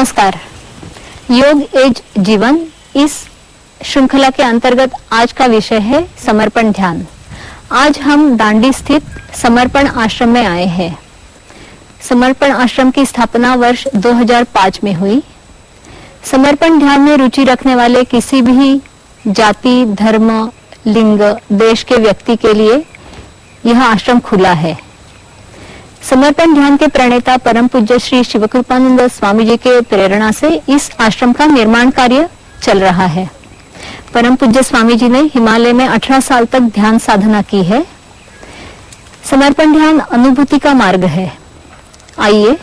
नमस्कार। योग एज जीवन इस श्रृंखला के अंतर्गत आज का विषय है समर्पण ध्यान। आज हम दांडी स्थित समर्पण आश्रम में आए हैं। समर्पण आश्रम की स्थापना वर्ष 2005 में हुई। समर्पण ध्यान में रुचि रखने वाले किसी भी जाति, धर्म, लिंग, देश के व्यक्ति के लिए यह आश्रम खुला है। समर्पण ध्यान के प्रणेता परम पूज्य श्री शिवकृपानंद स्वामी जी के प्रेरणा से इस आश्रम का निर्माण कार्य चल रहा है। परम पूज्य स्वामी जी ने हिमालय में 18 साल तक ध्यान साधना की है। समर्पण ध्यान अनुभूति का मार्ग है। आइए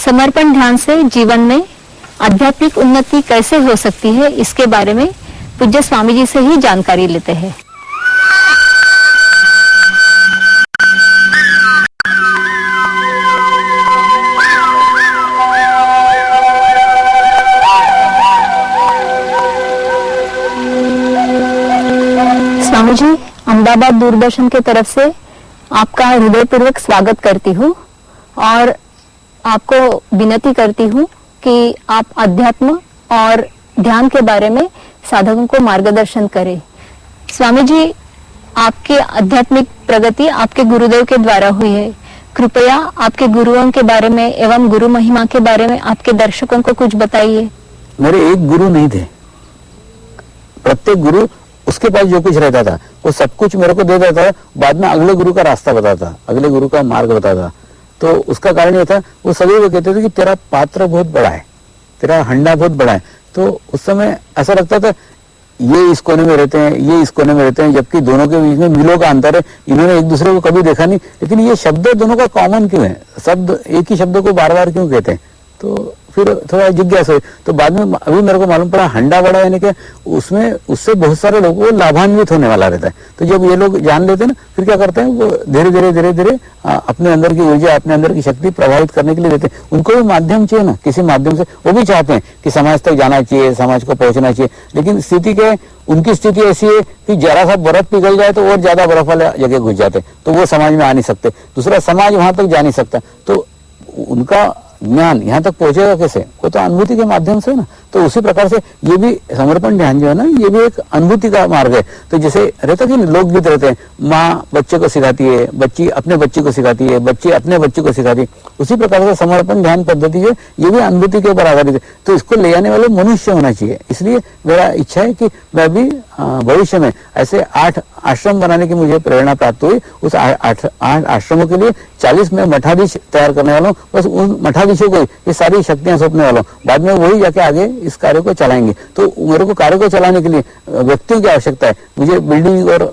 समर्पण ध्यान से जीवन में आध्यात्मिक उन्नति कैसे हो सकती है, इसके बारे में पूज्य स्वामी जी से ही जानकारी लेते हैं। स्वामी जी, अहमदाबाद दूरदर्शन के तरफ से आपका हृदयपूर्वक स्वागत करती हूँ और आपको विनती करती हूँ कि आप अध्यात्म और ध्यान के बारे में साधकों को मार्गदर्शन करें। स्वामी जी, आपकी आध्यात्मिक प्रगति आपके गुरुदेव के द्वारा हुई है। कृपया आपके गुरुओं के बारे में एवं गुरु महिमा के बारे में आपके दर्शकों को कुछ बताइए। मेरे एक गुरु नहीं थे। प्रत्येक गुरु उसके पास जो कुछ रहता था वो सब कुछ मेरे को दे देता था। बाद में अगले गुरु का रास्ता बताता, अगले गुरु का मार्ग बताता। तो उसका कारण ये था, वो सभी वो कहते थे कि तेरा पात्र बहुत बड़ा है, तेरा हंडा बहुत बड़ा है। तो उस समय ऐसा लगता था ये इस कोने में रहते हैं, ये इस कोने में रहते हैं, जबकि दोनों के बीच में मीलों का अंतर है। इन्होंने एक दूसरे को कभी देखा नहीं, लेकिन ये शब्द दोनों का कॉमन क्यों है? शब्द एक ही शब्द को बार बार क्यों कहते हैं? तो फिर थोड़ा जिज्ञासा हुई। तो बाद में अभी मेरे को मालूम पड़ा हंडा बड़ा यानी कि उसमें उससे बहुत सारे लोगों को लाभान्वित होने वाला रहता है। तो जब ये लोग जान लेते हैं ना, फिर क्या करते हैं, वो धीरे धीरे अपने अंदर की ऊर्जा, अपने अंदर की शक्ति प्रभावित करने के लिए देते हैं। उनको भी माध्यम चाहिए ना, किसी माध्यम से वो भी चाहते हैं कि समाज तक जाना चाहिए, समाज को पहुंचना चाहिए। लेकिन उनकी स्थिति ऐसी है कि जरा सा बर्फ पिघल जाए तो और ज्यादा बर्फ वाले जगह घुस जाते, तो वो समाज में आ नहीं सकते, दूसरा समाज वहां तक जा नहीं सकता। तो उनका ज्ञान यहाँ तक पहुंचेगा कैसे? वो तो अनुभूति के माध्यम से ना। तो उसी प्रकार से ये भी समर्पण ध्यान जो है ना, ये भी एक अनुभूति का मार्ग है। तो जैसे रहता कि लोकगीत रहते हैं, माँ बच्चे को सिखाती है, बच्ची अपने बच्चे को सिखाती है, बच्ची अपने बच्चे को सिखाती है। उसी प्रकार से समर्पण ध्यान पद्धति जो ये भी अनुभूति के ऊपर आधारित है। तो इसको ले जाने वाले मनुष्य होना चाहिए। इसलिए मेरा इच्छा है कि मैं भी भविष्य में ऐसे 8 आश्रम बनाने की मुझे प्रेरणा प्राप्त हुई। उस 8 आश्रमों के लिए 40 में मठाधीश तैयार करने वाला हूँ। बस उन मठाधीशों को ये सारी शक्तियां सौंपने वाला हूँ। बाद में वही जाके आगे इस कार्य को चलाएंगे। तो मेरे को कार्य को चलाने के लिए व्यक्तियों की आवश्यकता है। मुझे बिल्डिंग और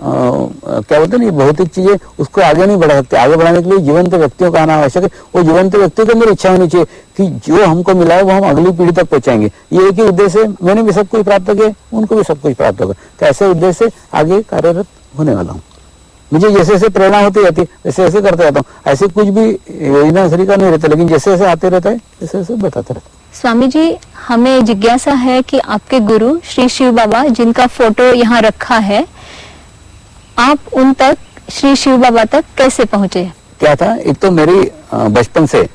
क्या बोलते हैं ना, भौतिक चीजें उसको आगे नहीं बढ़ा सकते। आगे बढ़ाने के लिए जीवंत व्यक्तियों का आना आवश्यक है। वो जीवंत व्यक्तियों की मेरी इच्छा होनी चाहिए कि जो हमको मिला है वो हम अगली पीढ़ी तक पहुंचाएंगे। ये एक ही उद्देश्य है। मैंने भी सब कुछ प्राप्त किया, उनको भी सब कुछ प्राप्त होगा। तो ऐसे उद्देश्य से आगे कार्यरत होने वाला हूँ। मुझे जैसे जैसे प्रेरणा होती रहती है वैसे वैसे करते रहता हूँ। ऐसे कुछ भी योजना शरीर का नहीं रहता, लेकिन जैसे जैसे आते रहता है वैसे वैसे बताते रहता है। स्वामी जी, हमें जिज्ञासा है कि आपके गुरु श्री शिव बाबा, जिनका फोटो यहाँ रखा है, आप उन तक, श्री शिव बाबा तक कैसे पहुंचे? क्या था, एक तो मेरी बचपन से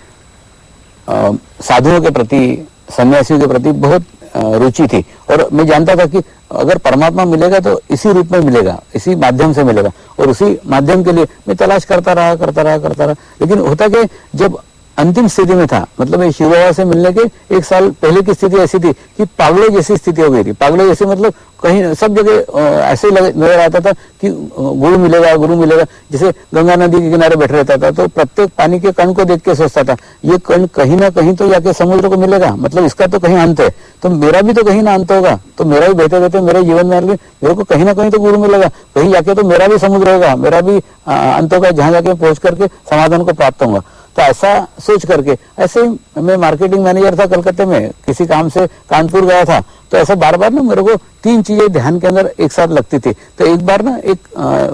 साधुओं के प्रति, सन्यासियों के प्रति बहुत रुचि थी। और मैं जानता था कि अगर परमात्मा मिलेगा तो इसी रूप में मिलेगा, इसी माध्यम से मिलेगा। और उसी माध्यम के लिए मैं तलाश करता रहा। लेकिन होता कि जब अंतिम स्थिति में था, मतलब ये शिव बाबा से मिलने के 1 साल पहले की स्थिति ऐसी थी कि पागलों जैसी स्थिति हो गई थी। पागलों जैसी मतलब कहीं सब जगह ऐसे नजर आता था कि गुरु मिलेगा। जैसे गंगा नदी के किनारे बैठे रहता था तो प्रत्येक पानी के कण को देख के सोचता था ये कण कहीं ना कहीं तो जाके समुद्र को मिलेगा, मतलब इसका तो कहीं अंत है, तो मेरा भी तो कहीं ना अंत होगा। तो मेरा भी बहते बहते मेरे जीवन में मेरे को कहीं ना कहीं तो गुरु मिलेगा, कहीं जाके तो मेरा भी समुद्र होगा, मेरा भी अंत होगा, जहां जाके पहुंच करके समाधान को प्राप्त होगा। तो ऐसा सोच करके, ऐसे ही मैं मार्केटिंग मैनेजर था कलकत्ते में, किसी काम से कानपुर गया था। तो ऐसा बार बार ना मेरे को 3 चीजें ध्यान के अंदर एक साथ लगती थी। तो एक बार ना एक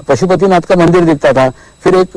पशुपतिनाथ का मंदिर दिखता था, फिर एक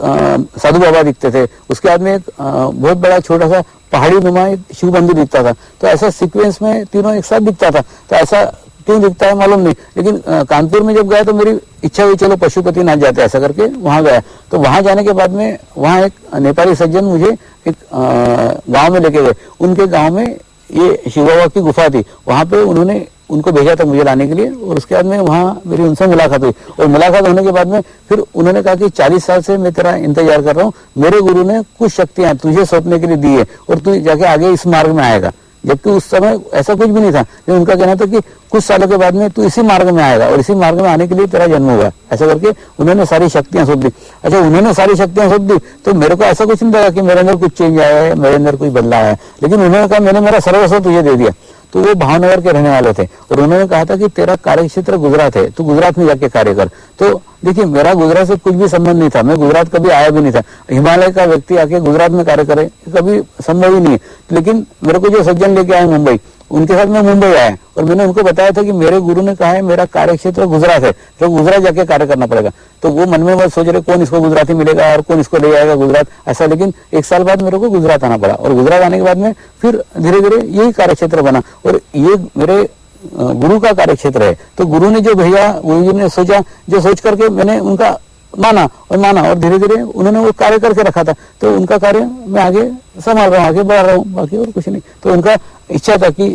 साधु बाबा दिखते थे, उसके बाद में एक बहुत बड़ा छोटा सा पहाड़ी नुमा एक शिव मंदिर दिखता था। तो ऐसा सीक्वेंस में तीनों एक साथ दिखता था। तो ऐसा क्यों दिखता है मालूम नहीं, लेकिन कानपुर में जब गया तो मेरी इच्छा हुई चलो पशुपतिनाथ जाते, ऐसा करके वहां गया। तो वहां जाने के बाद में वहां एक नेपाली सज्जन मुझे एक गांव में लेके गए। उनके गांव में ये शिव बाबा की गुफा थी, वहां पे उन्होंने उनको भेजा था मुझे लाने के लिए, और उसके बाद में वहाँ मेरी उनसे मुलाकात हुई, और मुलाकात होने के बाद में फिर उन्होंने कहा कि 40 साल से मैं तेरा इंतजार कर रहा हूँ, मेरे गुरु ने कुछ शक्तियां तुझे सौंपने के लिए दी है और तू जाके आगे इस मार्ग में आएगा। जबकि उस समय ऐसा कुछ भी नहीं था, लेकिन उनका कहना था कि कुछ सालों के बाद में तू इसी मार्ग में आएगा और इसी मार्ग में आने के लिए तेरा जन्म होगा। ऐसा करके उन्होंने सारी शक्तियां सौंप दी। अच्छा, उन्होंने सारी शक्तियां सौंप दी तो मेरे को ऐसा कुछ नहीं लगा कि मेरे अंदर कुछ चेंज आया है, मेरे अंदर कुछ बदलाव है, लेकिन उन्होंने कहा मैंने मेरा सर्वस्व तुझे दे दिया। तो वो भावनगर के रहने वाले थे और उन्होंने कहा था कि तेरा कार्य क्षेत्र गुजरात है, तू गुजरात में जाके कार्य कर। तो देखिए, मेरा गुजरात से कुछ भी संबंध नहीं था, मैं गुजरात कभी आया भी नहीं था। हिमालय का व्यक्ति आके गुजरात में कार्य करे कभी संभव ही नहीं है। लेकिन मेरे को जो सज्जन लेके आए मुंबई, उनके साथ मैं मुंबई आया और मैंने उनको बताया था कि मेरे गुरु ने कहा है मेरा कार्य क्षेत्र गुजरात है, तो गुजरात जाके कार्य करना पड़ेगा। तो वो मन में बस सोच रहे कौन इसको गुजराती मिलेगा और कौन इसको ले जाएगा गुजरात, ऐसा। लेकिन 1 साल बाद मेरे को गुजरात आना पड़ा और गुजरात आने के बाद में फिर धीरे धीरे यही कार्य क्षेत्र बना और ये मेरे गुरु का कार्य क्षेत्र है। तो गुरु ने जो भेजा, गुरु जी ने सोचा, जो सोच करके मैंने उनका माना और धीरे धीरे उन्होंने वो कार्य करके रखा था, तो उनका कार्य मैं आगे संभाल रहा हूँ, आगे बढ़ा रहा हूँ, बाकी और कुछ नहीं। तो उनका इच्छा था कि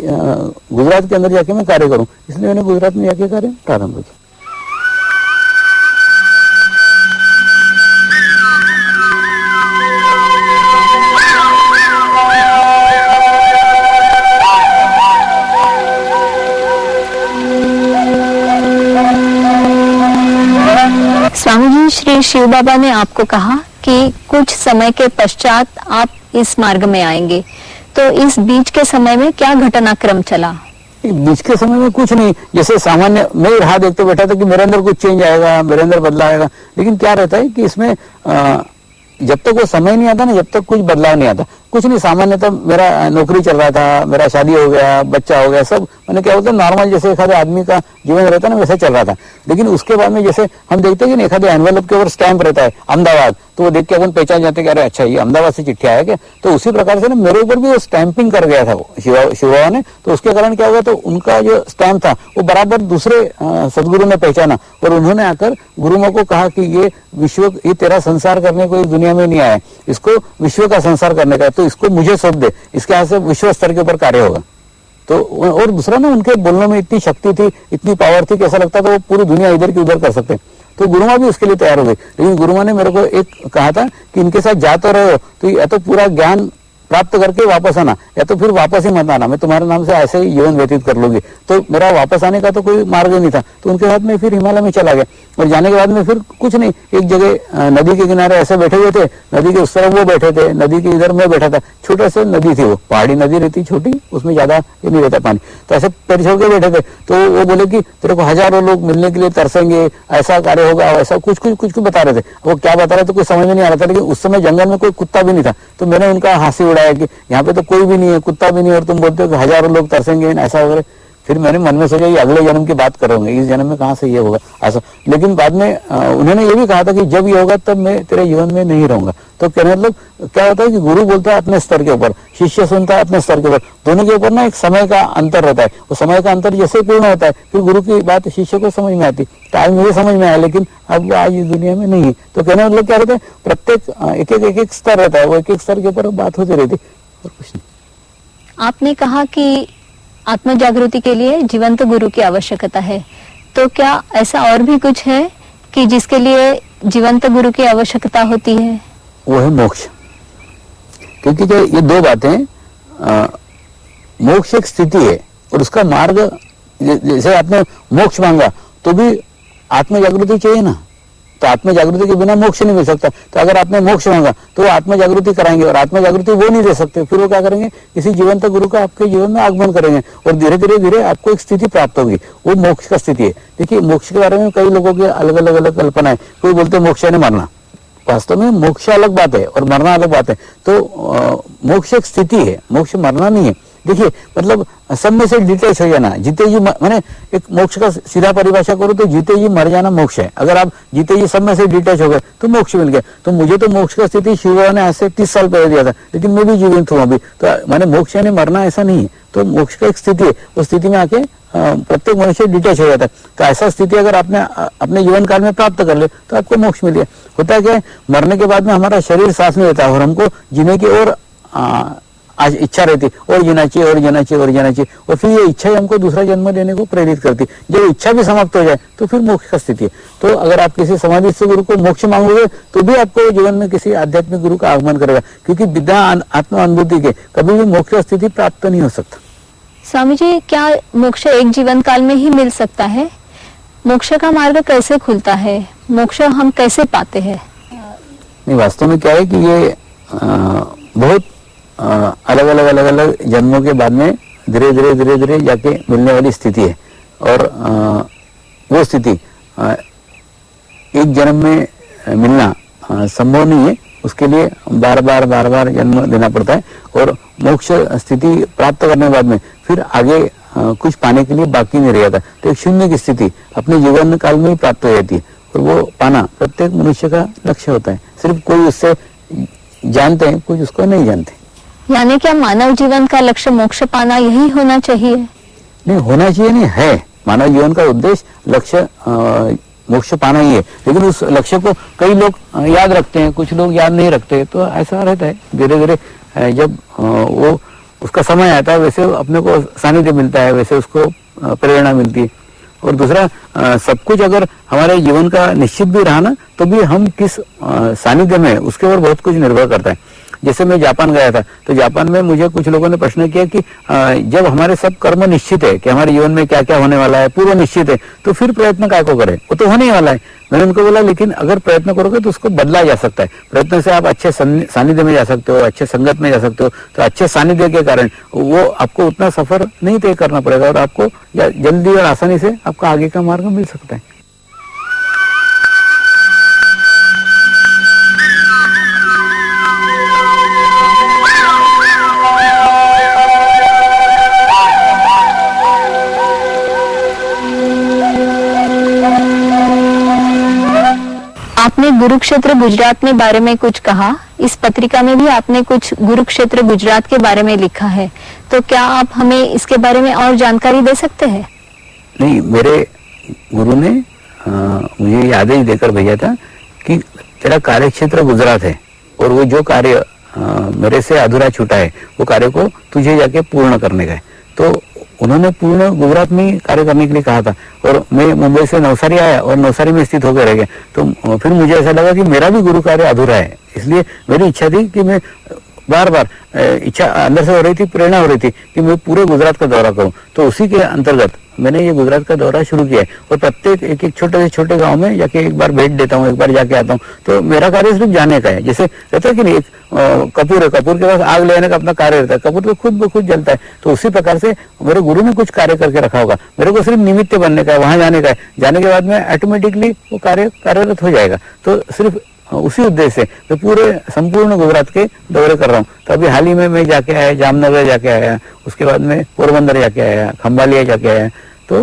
गुजरात के अंदर जाके मैं कार्य करूँ, इसलिए मैंने गुजरात में जाके कार्य प्रारंभ किया। स्वामी जी, श्री शिव बाबा ने आपको कहा कि कुछ समय के पश्चात आप इस मार्ग में आएंगे, तो इस बीच के समय में क्या घटनाक्रम चला? बीच के समय में कुछ नहीं, जैसे सामान्य मैं राह देखते बैठा था कि मेरे अंदर कुछ चेंज आएगा, मेरे अंदर बदलाव आएगा। लेकिन क्या रहता है कि इसमें जब तक वो समय नहीं आता ना, जब तक कुछ बदलाव नहीं आता, कुछ नहीं। सामान्यतः मेरा नौकरी चल रहा था, मेरा शादी हो गया, बच्चा हो गया, सब मैंने क्या बोलते नॉर्मल जैसे एक आधे आदमी का जीवन रहता है ना, वैसे चल रहा था। लेकिन उसके बाद में जैसे हम देखते हैं कि एक आधे एनवेलप के ऊपर स्टैंप रहता है अहमदाबाद, तो वो देख के अपन पहचान जाते हैं कि अरे अच्छा ये अहमदाबाद से चिट्ठी आया क्या। तो उसी प्रकार से ना मेरे ऊपर भी वो स्टैंपिंग कर गया था शिव बाबा ने। तो उसके कारण क्या हुआ, तो उनका जो स्टैंप था वो बराबर दूसरे सदगुरु ने पहचाना और उन्होंने आकर गुरुओं को कहा कि ये तेरा संसार करने को इस दुनिया में नहीं आया, इसको विश्व का संसार करने का, तो इसको मुझे सौंप दे, इसके हाथ से विश्व स्तर के ऊपर कार्य होगा। तो और दूसरा ना, उनके बोलने में इतनी शक्ति थी, इतनी पावर थी कि ऐसा लगता था वो पूरी दुनिया इधर की उधर कर सकते। तो गुरुमा भी उसके लिए तैयार हो गई। लेकिन गुरुमा ने मेरे को एक कहा था कि इनके साथ जा तो रहे हो तो या तो पूरा ज्ञान प्राप्त करके वापस आना, या तो फिर वापस ही मत आना, मैं तुम्हारे नाम से ऐसे ही जीवन व्यतीत कर लूंगी। तो मेरा वापस आने का तो कोई मार्ग नहीं था। तो उनके साथ में फिर हिमालय में चला गया और जाने के बाद में फिर कुछ नहीं, एक जगह नदी के किनारे ऐसे बैठे हुए थे, नदी के उस तरफ वो बैठे थे, नदी के इधर मैं बैठा था। छोटा सा नदी थी, वो पहाड़ी नदी रहती छोटी, उसमें ज्यादा ये नहीं रहता पानी। तो ऐसे पैर छोड़ के बैठे थे। तो वो बोले कि तेरे को हजारों लोग मिलने के लिए तरसेंगे, ऐसा कार्य होगा, ऐसा कुछ बता रहे थे। वो क्या बता रहे थे कुछ समझ में नहीं आ रहा था। लेकिन उस समय जंगल में कोई कुत्ता भी नहीं था। तो मैंने उनका हंसी उड़ाया कि यहाँ पे तो कोई भी नहीं है, कुत्ता भी नहीं है, और तुम बोलते हो कि हजारों लोग तरसेंगे, ऐसा वगैरह। फिर मैंने मन में सोचा ये अगले जन्म की बात करोगे, इस जन्म में कहाँ से ये होगा ऐसा। लेकिन बाद में उन्होंने ये भी कहा था कि जब ये होगा तब मैं तेरे जीवन में नहीं रहूंगा। तो कहने मतलब क्या होता है कि गुरु बोलता है अपने स्तर के ऊपर, शिष्य सुनता है अपने स्तर के ऊपर, दोनों के ऊपर ना एक समय का अंतर रहता है। वो समय का अंतर जैसे पूर्ण होता है फिर गुरु की बात शिष्य को समझ में आती। तो आज मुझे समझ में आया, लेकिन अब आज इस दुनिया में नहीं है। तो कहने मतलब क्या रहता है, प्रत्येक एक स्तर रहता है, वो एक स्तर के ऊपर बात होती रहती और कुछ नहीं। आपने कहा कि आत्म जागृति के लिए जीवंत गुरु की आवश्यकता है, तो क्या ऐसा और भी कुछ है कि जिसके लिए जीवंत गुरु की आवश्यकता होती है? वो है मोक्ष। क्योंकि जो ये दो बातें, मोक्ष एक स्थिति है और उसका मार्ग, जैसे आपने मोक्ष मांगा तो भी आत्म जागृति चाहिए ना। तो आत्म जागृति के बिना मोक्ष नहीं मिल सकता। तो अगर आपने मोक्ष मांगा तो वो आत्म जागृति कराएंगे, और आत्म जागृति वो नहीं दे सकते। फिर वो क्या करेंगे, किसी जीवंत गुरु का आपके जीवन में आगमन करेंगे और धीरे धीरे आपको एक स्थिति प्राप्त होगी, वो मोक्ष का स्थिति है। देखिए, मोक्ष के बारे में कई लोगों की अलग अलग कल्पना है। कोई बोलते हैं मोक्ष यानी मरना, वास्तव में मोक्ष अलग बात है और मरना अलग बात है। तो मोक्ष एक स्थिति है, मोक्ष मरना नहीं है। देखिए, मतलब सब में से डिटेच हो जाना, जीते जी मैंने एक मोक्ष का सीधा परिभाषा करूं तो जीते जी मर जाना मोक्ष है। अगर आप जीते जी सब में से डिटेच हो गए तो मोक्ष मिल गया। तो मुझे तो मोक्ष का स्थिति शिव बाबा ने आज से 30 साल पहले दिया था, लेकिन मैं भी जीवित हूँ अभी। तो मैंने मोक्ष यानी मरना ऐसा नहीं है। तो मोक्ष का एक स्थिति है, उस स्थिति में आके प्रत्येक मनुष्य डिटेच हो जाता है। तो ऐसा स्थिति अगर आपने अपने जीवन काल में प्राप्त कर ले तो आपको मोक्ष मिल गया। होता है क्या, मरने के बाद में हमारा शरीर साथ में रहता है और हमको जीने की ओर आज इच्छा रहती और जीना चाहिए और जीना चाहिए और जीना चाहिए, और फिर ये इच्छा ही हमको दूसरा जन्म लेने को प्रेरित करती। जब इच्छा भी समाप्त हो जाए तो फिर मोक्ष का स्थिति है। तो अगर आप किसी समाधि से गुरु को मोक्ष मांगोगे तो भी आपको जीवन में किसी आध्यात्मिक गुरु का आगमन करेगा, क्योंकि बिना आत्म अनुभूति के कभी भी मोक्ष का स्थिति प्राप्त नहीं हो सकता। स्वामी जी, क्या मोक्ष एक जीवन काल में ही मिल सकता है? मोक्ष का मार्ग कैसे खुलता है? मोक्ष हम कैसे पाते हैं? नहीं, वास्तव में क्या है कि ये बहुत अलग अलग जन्मों के बाद में धीरे धीरे जाके मिलने वाली स्थिति है। और वो स्थिति एक जन्म में मिलना संभव नहीं है, उसके लिए बार बार जन्म लेना पड़ता है। और मोक्ष स्थिति प्राप्त करने के बाद में फिर आगे कुछ पाने के लिए बाकी नहीं रह जाता। तो एक शून्य की स्थिति अपने जीवन काल में ही प्राप्त हो जाती है, और वो पाना प्रत्येक मनुष्य का लक्ष्य होता है। सिर्फ कोई उससे जानते हैं, कुछ उसको नहीं जानते। यानी क्या मानव जीवन का लक्ष्य मोक्ष पाना यही होना चाहिए? नहीं, होना चाहिए नहीं है। मानव जीवन का उद्देश्य लक्ष्य मोक्ष पाना ही है, लेकिन उस लक्ष्य को कई लोग याद रखते हैं, कुछ लोग याद नहीं रखते। तो ऐसा रहता है, धीरे धीरे जब वो उसका समय आता है वैसे अपने को सानिध्य मिलता है, वैसे उसको प्रेरणा मिलती है। और दूसरा, सब कुछ अगर हमारे जीवन का निश्चित भी रहा ना, तो भी हम किस सानिध्य में उसके ऊपर बहुत कुछ निर्भर करता है। जैसे मैं जापान गया था, तो जापान में मुझे कुछ लोगों ने प्रश्न किया कि जब हमारे सब कर्म निश्चित है कि हमारे जीवन में क्या क्या होने वाला है, पूर्व निश्चित है, तो फिर प्रयत्न काय को करें? वो तो होने ही वाला है। मैंने उनको बोला, लेकिन अगर प्रयत्न करोगे तो उसको बदला जा सकता है। प्रयत्न से आप अच्छे सानिध्य में जा सकते हो, अच्छे संगत में जा सकते हो। तो अच्छे सानिध्य के कारण वो आपको उतना सफर नहीं तय करना पड़ेगा, और आपको जल्दी और आसानी से आपका आगे का मार्ग मिल सकता है। आपने गुरुक्षेत्र गुजरात में बारे में कुछ कहा, इस पत्रिका में भी आपने कुछ गुरुक्षेत्र गुजरात के बारे में लिखा है, तो क्या आप हमें इसके बारे में और जानकारी दे सकते हैं? नहीं, मेरे गुरु ने मुझे ये आदेश देकर भेजा था कि तेरा कार्यक्षेत्र गुजरात है, और वो जो कार्य मेरे से अधूरा छूटा है वो कार्य को तुझे जाके पूर्ण करने का है। तो उन्होंने पूर्ण गुजरात में कार्य करने के लिए कहा था, और मैं मुंबई से नवसारी आया और नवसारी में स्थित होकर रह गया। तो फिर मुझे ऐसा लगा कि मेरा भी गुरु कार्य अधूरा है, इसलिए मेरी इच्छा थी कि मैं बार बार इच्छा अंदर से हो रही थी, प्रेरणा हो रही थी कि मैं पूरे गुजरात का दौरा करूं। तो उसी के अंतर्गत मैंने ये गुजरात का दौरा शुरू किया है, और प्रत्येक एक छोटे से छोटे गांव में जाके एक बार भेंट देता हूँ, एक बार जाके आता हूँ। तो मेरा कार्य सिर्फ जाने का है। जैसे रहता है कि नहीं, एक कपूर है, कपूर के पास आग लेने का अपना कार्य रहता है, कपूर तो खुद ब खुद जलता है। तो उसी प्रकार से मेरे गुरु ने कुछ कार्य करके रखा होगा, मेरे को सिर्फ निमित्त बनने का है, वहां जाने का है। जाने के बाद में ऑटोमेटिकली वो कार्य कार्यरत हो जाएगा। तो सिर्फ उसी उद्देश्य से मैं पूरे संपूर्ण गुजरात के दौरे कर रहा हूँ। तो अभी हाल ही में मैं जाके आया, जामनगर जाके आया, उसके बाद में पोरबंदर जाके आया, खंबालिया जाके आया, तो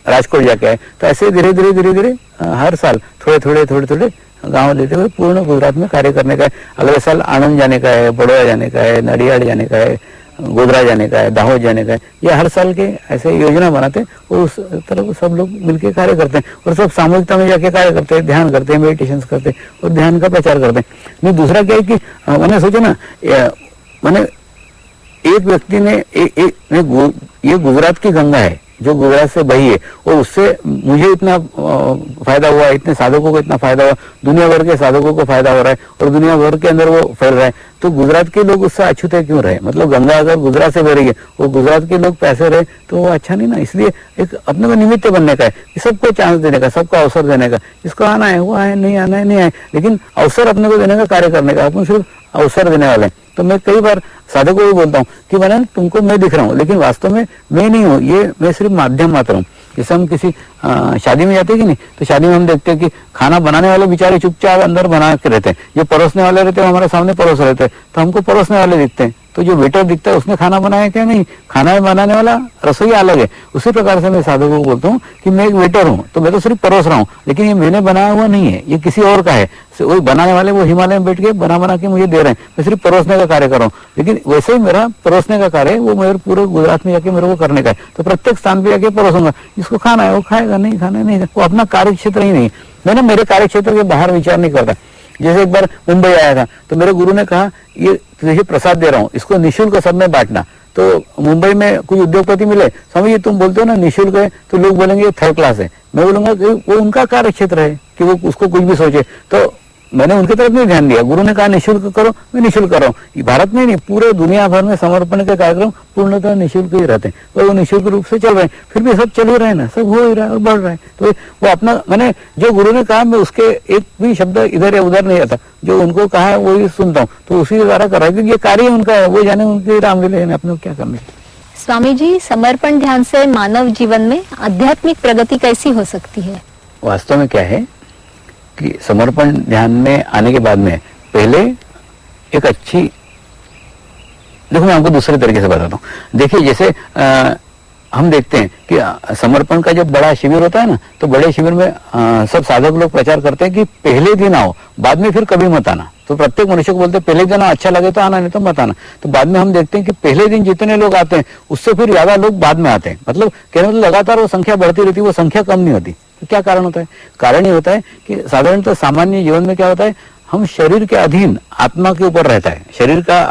राजकोट जाके आया। तो ऐसे धीरे धीरे हर साल थोड़े गांव लेते हुए पूर्ण गुजरात में कार्य करने का है। अगले साल आनंद जाने का है, बड़ौदा जाने का है, नडियाड जाने का है, गोधरा जाने का है, दाहोद जाने का है। ये हर साल के ऐसे योजना बनाते हैं, और उस तरह सब लोग मिलकर कार्य करते हैं, और सब सामूहिकता में जाके कार्य करते हैं, ध्यान करते हैं, मेडिटेशन करते हैं, और ध्यान का प्रचार करते हैं। नहीं, दूसरा क्या है कि मैंने सोचा ना, मैंने एक व्यक्ति ने ये गुजरात की गंगा है जो गुजरात से बही है, और उससे मुझे इतना फायदा हुआ, इतने साधकों को इतना फायदा हुआ, दुनिया भर के साधकों को फायदा हो रहा है, और दुनिया भर के अंदर वो फैल रहा है। तो गुजरात के लोग उससे अछूते क्यों रहे? मतलब गंगा अगर गुजरात से बह रही है, वो गुजरात के लोग पैसे रहे तो वो अच्छा नहीं ना। इसलिए एक अपने को निमित्त बनने का है, सबको चांस देने का, सबको अवसर देने का। जिसको आना है वो आए, नहीं आना है नहीं आए, लेकिन अवसर अपने को देने का, कार्य करने का। अपन सिर्फ अवसर देने वाले हैं। तो मैं कई बार साधकों को भी बोलता हूँ कि मैंने तुमको मैं दिख रहा हूँ, लेकिन वास्तव में मैं नहीं हूँ, ये मैं सिर्फ माध्यम मात्र हूँ। जैसे हम किसी शादी में जाते हैं कि नहीं, तो शादी में हम देखते हैं कि खाना बनाने वाले बेचारे चुपचाप अंदर बना के रहते हैं, जो परोसने वाले रहते हैं हमारे सामने परोस रहते हैं, तो हमको परोसने वाले दिखते हैं। तो जो वेटर दिखता है उसने खाना बनाया क्या? नहीं, खाना बनाने वाला रसोई अलग है। उसी प्रकार से मैं साधकों को बोलता हूँ कि मैं एक वेटर हूँ, तो मैं तो सिर्फ परोस रहा हूँ, लेकिन ये मैंने बनाया हुआ नहीं है, ये किसी और का है। वही बनाने वाले वो हिमालय में बैठ के बना के मुझे दे रहे हैं, मैं सिर्फ परोसने का कार्य कर रहा हूँ। लेकिन वैसे ही मेरा परोसने का कार्य है, वो मेरे पूरे गुजरात में जाके मेरे को करने का है। तो प्रत्येक स्थान पे जाके परोसूंगा, जिसको खाना है वो खाएगा, नहीं खाना नहीं, वो अपना कार्य क्षेत्र ही नहीं। मैंने मेरे कार्य क्षेत्र के बाहर विचार नहीं करता। जैसे एक बार मुंबई आया था तो मेरे गुरु ने कहा ये तुझे प्रसाद दे रहा हूँ, इसको निःशुल्क सब में बांटना। तो मुंबई में कुछ उद्योगपति मिले, स्वामी जी तुम बोलते हो ना निःशुल्क है, तो लोग बोलेंगे थर्ड क्लास है। मैं बोलूंगा कि वो उनका कार्य क्षेत्र है कि वो उसको कुछ भी सोचे। तो मैंने उनकी तरफ नहीं ध्यान दिया, गुरु ने कहा निःशुल्क करो, मैं निःशुल्क कर रहा हूँ। भारत में नहीं, पूरे दुनिया भर में समर्पण के कार्यक्रम पूर्णतः निःशुल्क ही रहते हैं, और वो निःशुल्क रूप से चल रहे हैं, फिर भी सब चल ही रहे हैं ना, सब हो ही रहा है और बढ़ रहा है। तो वो अपना, मैंने जो गुरु ने कहा मैं उसके एक भी शब्द इधर या उधर नहीं आता, जो उनको कहा है वही सुनता हूँ, तो उसी द्वारा कर रहा है, क्योंकि ये कार्य उनका है, वो जाने उनकी रामलीला है, अपने को क्या करना है। स्वामी जी, समर्पण ध्यान से मानव जीवन में आध्यात्मिक प्रगति कैसी हो सकती है? वास्तव में क्या है कि समर्पण ध्यान में आने के बाद में पहले एक अच्छी, देखो मैं आपको दूसरे तरीके से बताता हूँ। देखिए जैसे हम देखते हैं कि समर्पण का जब बड़ा शिविर होता है ना, तो बड़े शिविर में सब साधक लोग प्रचार करते हैं कि पहले दिन आओ, बाद में फिर कभी मत आना। तो प्रत्येक मनुष्य को बोलते हैं पहले दिन अच्छा लगे तो आना, नहीं तो मत आना। तो बाद में हम देखते हैं कि पहले दिन जितने लोग आते हैं उससे फिर ज्यादा लोग बाद में आते हैं। मतलब कहने मतलब लगातार वो संख्या बढ़ती रहती है, वो संख्या कम नहीं होती। तो क्या कारण होता है? कारण ये होता है कि साधारणतः सामान्य जीवन में क्या होता है, हम शरीर के अधीन आत्मा के ऊपर रहता है। शरीर का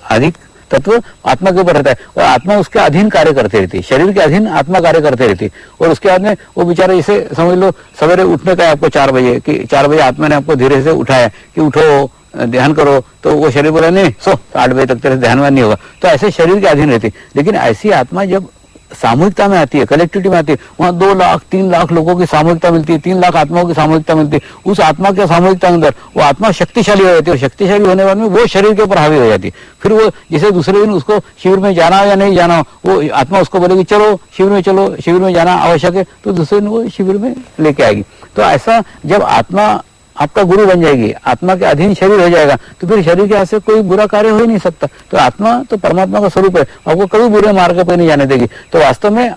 अधिक तत्व आत्मा के ऊपर रहता है, और आत्मा उसके अधीन कार्य करते रहती है। शरीर के अधीन आत्मा कार्य करते रहती है। और उसके बाद में वो बेचारा, इसे समझ लो सवेरे उठने का है आपको 4 बजे, कि 4 बजे आत्मा ने आपको धीरे से उठाया कि उठो ध्यान करो, तो वो शरीर बोला नहीं सो 8 बजे तक तेरे ध्यान नहीं होगा। तो ऐसे शरीर के अधीन रहती है। लेकिन ऐसी आत्मा जब सामूहिकता में आती है, कलेक्टिविटी में आती है, वहां 2 लाख 3 लाख लोगों की सामूहिकता मिलती है, 3 लाख आत्माओं की सामूहिकता मिलती है। उस आत्मा के सामूहिकता के अंदर वो आत्मा शक्तिशाली हो जाती है, और शक्तिशाली होने बाद में वो शरीर के ऊपर हावी हो जाती है। फिर वो जैसे दूसरे दिन उसको शिविर में जाना हो या नहीं जाना हो, वो आत्मा उसको बोलेगी चलो शिविर में, चलो शिविर में जाना आवश्यक है, तो दूसरे दिन वो शिविर में लेके आएगी। तो ऐसा जब आत्मा आपका गुरु बन जाएगी, आत्मा के अधीन शरीर हो जाएगा, तो फिर शरीर के हाथ से कोई बुरा कार्य हो ही नहीं सकता। तो आत्मा तो परमात्मा का स्वरूप है, आपको कभी बुरे मार्ग पर नहीं जाने देगी। तो वास्तव में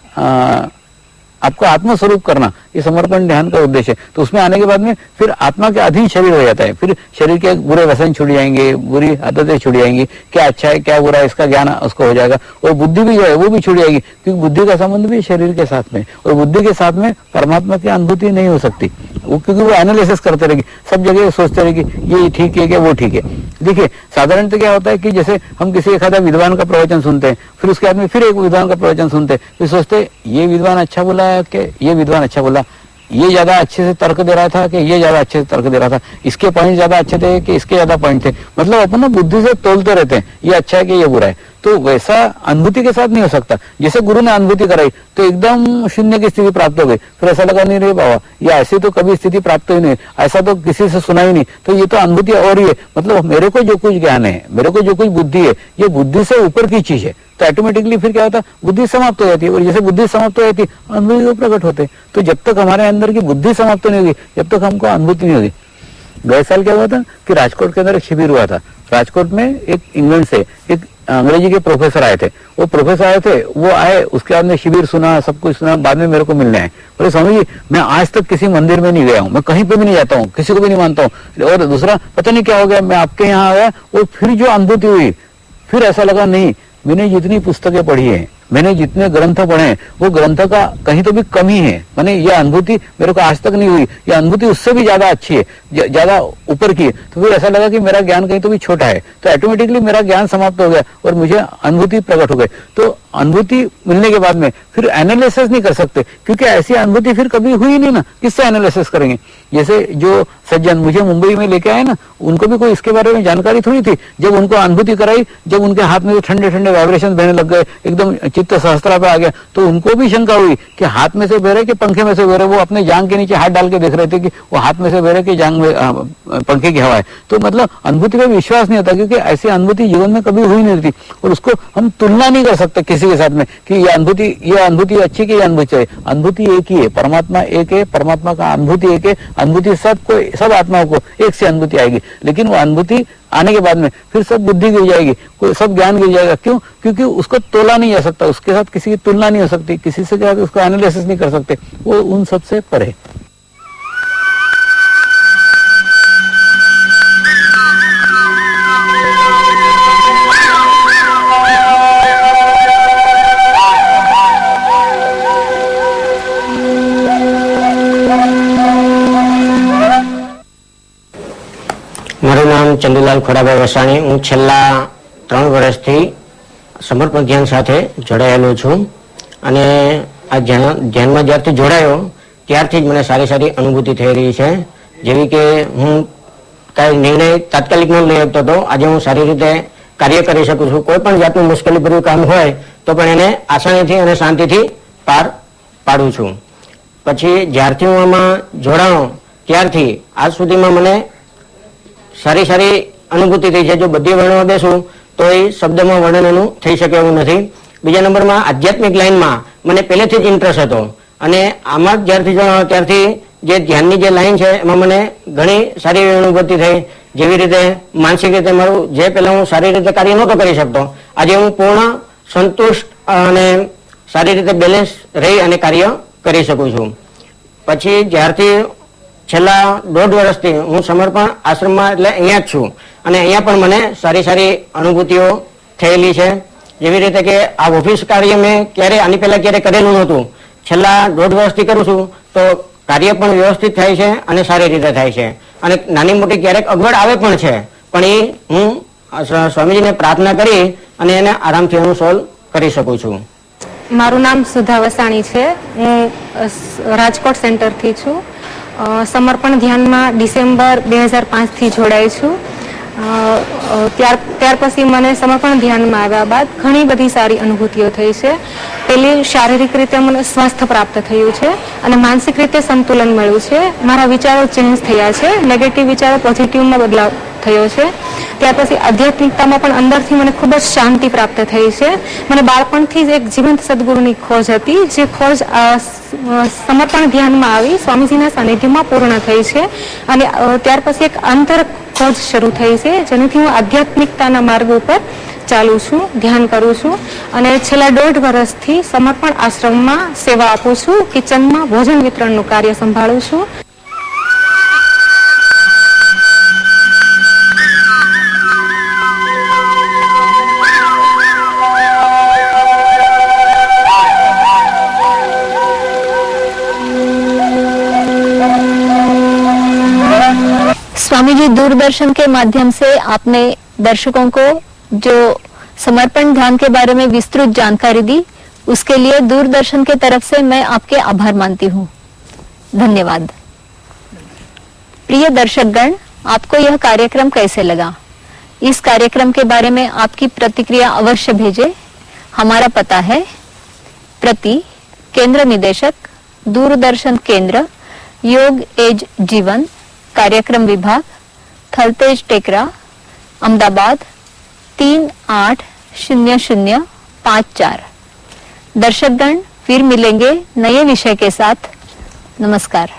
आपको आत्मस्वरूप करना ये समर्पण ध्यान का उद्देश्य है। तो उसमें आने के बाद में फिर आत्मा के अधीन शरीर हो जाता है। फिर शरीर के बुरे व्यसन छूट जाएंगे, बुरी आदतें छूट जाएंगी, क्या अच्छा है क्या बुरा है इसका ज्ञान उसको हो जाएगा। और बुद्धि भी जो है वो भी छूट जाएगी, क्योंकि बुद्धि का संबंध भी शरीर के साथ में, और बुद्धि के साथ में परमात्मा की अनुभूति नहीं हो सकती, क्योंकि वो एनालिसिस करते रहेगी, सब जगह सोचते रहेगी ये ठीक है क्या वो ठीक है। देखिए साधारणतः क्या होता है कि जैसे हम किसी एक आधा विद्वान का प्रवचन सुनते हैं, फिर उसके बाद में फिर एक विद्वान का प्रवचन सुनते हैं, फिर सोचते ये विद्वान अच्छा बोला है कि ये विद्वान अच्छा बोला, ये ज्यादा अच्छे से तर्क दे रहा था कि ये ज्यादा अच्छे से तर्क दे रहा था, इसके पॉइंट ज्यादा अच्छे थे कि इसके ज्यादा पॉइंट थे। मतलब अपन ना बुद्धि से तोलते रहते हैं, ये अच्छा है कि ये बुरा है। तो वैसा अनुभूति के साथ नहीं हो सकता। जैसे गुरु ने अनुभूति कराई तो एकदम शून्य की स्थिति प्राप्त हो गई, फिर ऐसा लगा नहीं रे बाबा ये ऐसी तो कभी स्थिति प्राप्त ही नहीं, ऐसा तो किसी से सुना ही नहीं, तो ये तो अनुभूति और ही है। मतलब मेरे को जो कुछ ज्ञान है, मेरे को जो कुछ बुद्धि है, ये बुद्धि से ऊपर की चीज है। तो ऑटोमेटिकली फिर क्या होता है, बुद्धि समाप्त हो जाती है, और जैसे बुद्धि समाप्त हो जाती है अनुभूति प्रकट होते हैं। तो जब तक हमारे अंदर की बुद्धि समाप्त नहीं होगी, जब तक हमको अनुभूति नहीं होगी। गए साल क्या हुआ था कि राजकोट के अंदर एक शिविर हुआ था। राजकोट में एक इंग्लैंड से एक अंग्रेजी के प्रोफेसर आए थे। वो प्रोफेसर आए थे, वो आए, उसके बाद में शिविर सुना, सब कुछ सुना, बाद में मेरे को मिलने आए। बोले स्वामी जी मैं आज तक किसी मंदिर में नहीं गया हूँ, मैं कहीं पे भी नहीं जाता हूँ, किसी को भी नहीं मानता हूँ, और दूसरा पता नहीं क्या हो गया, मैं आपके यहाँ आया और फिर जो अनुभूति हुई, फिर ऐसा लगा नहीं मैंने जितनी पुस्तकें पढ़ी है, मैंने जितने ग्रंथ पढ़े हैं, वो ग्रंथ का कहीं तो भी कमी है। मैंने ये अनुभूति मेरे को आज तक नहीं हुई, ये अनुभूति उससे भी ज्यादा अच्छी है, ज्यादा ऊपर की है। तो फिर ऐसा लगा कि मेरा ज्ञान कहीं तो भी छोटा है। तो ऑटोमेटिकली मेरा ज्ञान समाप्त हो गया और मुझे अनुभूति प्रकट हो गई। तो अनुभूति मिलने के बाद में फिर एनालिसिस नहीं कर सकते, क्योंकि ऐसी अनुभूति फिर कभी हुई नहीं ना, किससे एनालिसिस करेंगे। जैसे जो सज्जन मुझे मुंबई में लेके आए ना, उनको भी कोई इसके बारे में जानकारी थोड़ी थी। जब उनको अनुभूति कराई, जब उनके हाथ में ठंडे ठंडे वाइब्रेशन बहने लग गए, एकदम चित्त सहस्त्रा पे आ गया, तो उनको भी शंका हुई कि हाथ में से बह रहे कि पंखे में से बह रहे। वो अपने जांग के नीचे हाथ डाल के देख रहे थे कि वो हाथ में से बह रहे कि जांग में पंखे की हवा है। तो मतलब अनुभूति पे विश्वास नहीं होता, क्योंकि ऐसी अनुभूति जीवन में कभी हुई नहीं थी, और उसको हम तुलना नहीं कर सकते किसी के साथ में कि ये अनुभूति अच्छी कि ये अनुभूति है। अनुभूति एक ही है, परमात्मा एक है, परमात्मा का अनुभूति एक है। अनुभूति सब आत्माओं को एक से अनुभूति आएगी, लेकिन वो अनुभूति आने के बाद में फिर सब बुद्धि गिर जाएगी, कोई सब ज्ञान गिर जाएगा। क्यों? क्योंकि उसको तोला नहीं जा सकता, उसके साथ किसी की तुलना नहीं हो सकती, किसी से उसको एनालिसिस नहीं कर सकते, वो उन सबसे परे। ચંદુલાલ ખોડાભાઈ વસાણી. હું છેલ્લા 3 વર્ષથી સમર્પણ ધ્યાન સાથે જોડાયેલો છું અને આ ધ્યાનમાં જ્યારથી જોડાયો ત્યારથી જ મને સારી સારી અનુભૂતિ થઈ રહી છે. જેવી કે હું કાંઈ નિર્ણય તાત્કાલિક ન લઈ શકતો હતો, આજે હું સારી રીતે કાર્ય કરી શકું છું. કોઈ પણ જાતનું મુશ્કેલીભર્યું કામ હોય તો પણ એને આસાનીથી અને શાંતિથી પાર પાડું છું. પછી જ્યારથી હું આમાં જોડાણો ત્યારથી આજ સુધીમાં મને સારી સારી અનુભૂતિ થઈ છે. જો બધી વર્ણવા બેસું તો એ શબ્દમાં વર્ણન એનું થઈ શકે એવું નથી. બીજા નંબરમાં આધ્યાત્મિક લાઈનમાં મને પહેલેથી જ ઇન્ટરેસ્ટ હતો અને આમાં જ્યારથી જોડાણો ત્યારથી જે ધ્યાનની જે લાઈન છે એમાં મને ઘણી સારી એવી અનુભૂતિ થઈ. જેવી રીતે માનસિક રીતે મારું જે પહેલાં હું સારી રીતે કાર્ય નહોતો કરી શકતો, આજે હું પૂર્ણ સંતુષ્ટ અને સારી રીતે બેલેન્સ રહી અને કાર્ય કરી શકું છું. પછી જ્યારથી છેલ્લા 1.5 વર્ષથી હું સમર્પણ આશ્રમમાં એટલે અહીંયા જ છું અને અહીંયા પણ મને સારી સારી અનુભૂતિઓ થયેલી છે. જેવી રીતે કે આ ઓફિસ કાર્ય મેં આની પહેલા ક્યારે કરેલું નહોતું. છેલ્લા 1.5 વર્ષથી કરું છું તો કાર્ય પણ વ્યવસ્થિત થાય છે અને સારી રીતે થાય છે અને નાની મોટી ક્યારેક અગવડ આવે પણ છે, પણ એ હું સ્વામીજીને પ્રાર્થના કરી અને એને આરામથી હું સોલ્વ કરી શકું છું. મારું નામ સુધા વસાણી છે. હું રાજકોટ સેન્ટરથી છું. સમર્પણ ધ્યાનમાં ડિસેમ્બર 2005 થી જોડાઈ છું. ત્યાર પછી મને સમર્પણ ધ્યાનમાં આવ્યા બાદ ઘણી બધી સારી અનુભૂતિઓ થઈ છે. પહેલી, શારીરિક રીતે મને સ્વાસ્થ્ય પ્રાપ્ત થયું છે અને માનસિક રીતે સંતુલન મળ્યું છે. મારા વિચારો ચેન્જ થયા છે, નેગેટિવ વિચારો પોઝિટિવમાં બદલાવ થયો છે. ત્યાર પછી આધ્યાત્મિકતામાં પણ અંદરથી મને ખૂબ જ શાંતિ પ્રાપ્ત થઈ છે. મને બાળપણથી જ એક જીવંત સદગુરુની ખોજ હતી, જે ખોજ સમર્પણ ધ્યાનમાં આવી સ્વામીજીના સાનિધ્યમાં પૂર્ણ થઈ છે અને ત્યાર પછી એક અંતર ખોજ શરૂ થઈ છે, જેનાથી હું આધ્યાત્મિકતાના માર્ગ ઉપર ચાલું છું, ધ્યાન કરું છું અને છેલ્લા 1.5 વર્ષથી સમર્પણ આશ્રમમાં સેવા આપું છું. કિચનમાં ભોજન વિતરણનું કાર્ય સંભાળું છું. स्वामी जी, दूरदर्शन के माध्यम से आपने दर्शकों को जो समर्पण ध्यान के बारे में विस्तृत जानकारी दी, उसके लिए दूरदर्शन के तरफ से मैं आपके आभार मानती हूँ. धन्यवाद. प्रिय दर्शकगण, आपको यह कार्यक्रम कैसे लगा? इस कार्यक्रम के बारे में आपकी प्रतिक्रिया अवश्य भेजें. हमारा पता है प्रति केंद्र निदेशक, दूरदर्शन केंद्र, योग एज जीवन, कार्यक्रम विभाग, थलतेज टेकरा, अहमदाबाद 380054. दर्शकगण, फिर मिलेंगे नए विषय के साथ. नमस्कार.